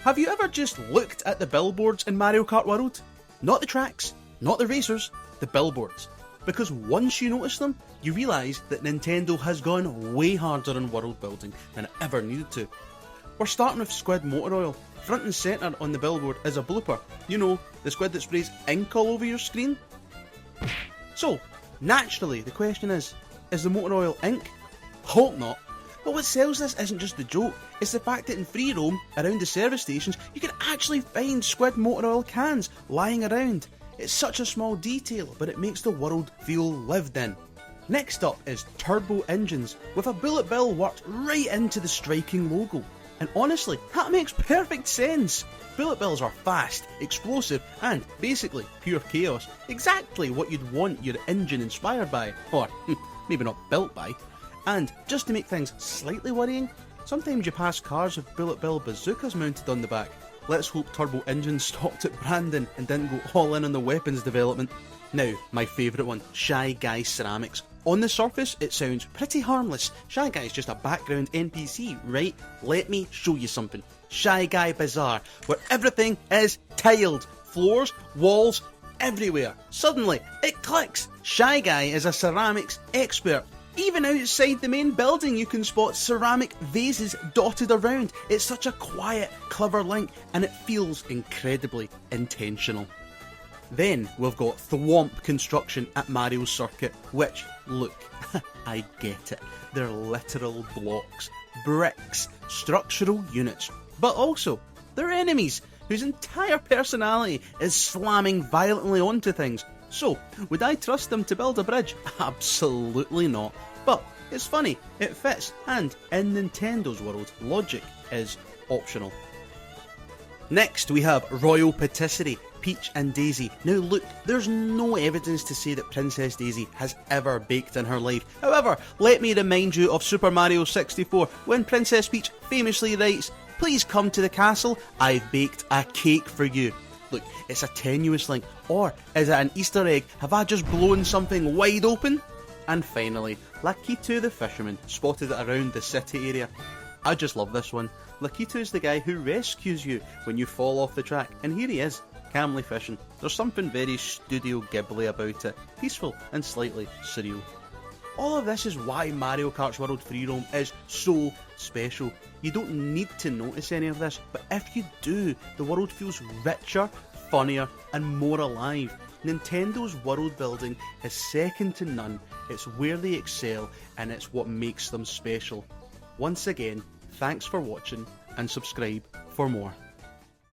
Have you ever just looked at the billboards in Mario Kart World? Not the tracks, not the racers, the billboards. Because once you notice them, you realise that Nintendo has gone way harder on world building than it ever needed to. We're starting with Squid Motor Oil. Front and centre on the billboard is a blooper. You know, the squid that sprays ink all over your screen? So, naturally, the question is the motor oil ink? Hope not. But what sells this isn't just the joke, it's the fact that in free roam, around the service stations, you can actually find Squid Motor Oil cans lying around. It's such a small detail, but it makes the world feel lived in. Next up is turbo engines, with a bullet bill worked right into the striking logo. And honestly, that makes perfect sense. Bullet bills are fast, explosive, and basically pure chaos. Exactly what you'd want your engine inspired by, or maybe not built by. And just to make things slightly worrying, sometimes you pass cars with bullet bill bazookas mounted on the back. Let's hope turbo engines stopped at Brandon and didn't go all in on the weapons development. Now, my favourite one, Shy Guy Ceramics. On the surface, it sounds pretty harmless. Shy Guy's just a background NPC, right? Let me show you something. Shy Guy Bazaar, where everything is tiled. Floors, walls, everywhere. Suddenly, it clicks. Shy Guy is a ceramics expert. Even outside the main building you can spot ceramic vases dotted around. It's such a quiet, clever link, and it feels incredibly intentional. Then we've got Thwomp Construction at Mario's Circuit, which, look, I get it. They're literal blocks, bricks, structural units, but also they're enemies whose entire personality is slamming violently onto things. So, would I trust them to build a bridge? Absolutely not. But it's funny, it fits, and in Nintendo's world, logic is optional. Next we have Royal Patisserie, Peach and Daisy. Now look, there's no evidence to say that Princess Daisy has ever baked in her life. However, let me remind you of Super Mario 64, when Princess Peach famously writes, "Please come to the castle, I've baked a cake for you." Look, it's a tenuous link, or is it an Easter egg? Have I just blown something wide open? And finally, Lakitu the fisherman, spotted around the city area. I just love this one. Lakitu is the guy who rescues you when you fall off the track, and here he is, calmly fishing. There's something very Studio Ghibli about it, peaceful and slightly surreal. All of this is why Mario Kart's World Free Roam is so special. You don't need to notice any of this, but if you do, the world feels richer, funnier, and more alive. Nintendo's world building is second to none. It's where they excel, and it's what makes them special. Once again, thanks for watching, and subscribe for more.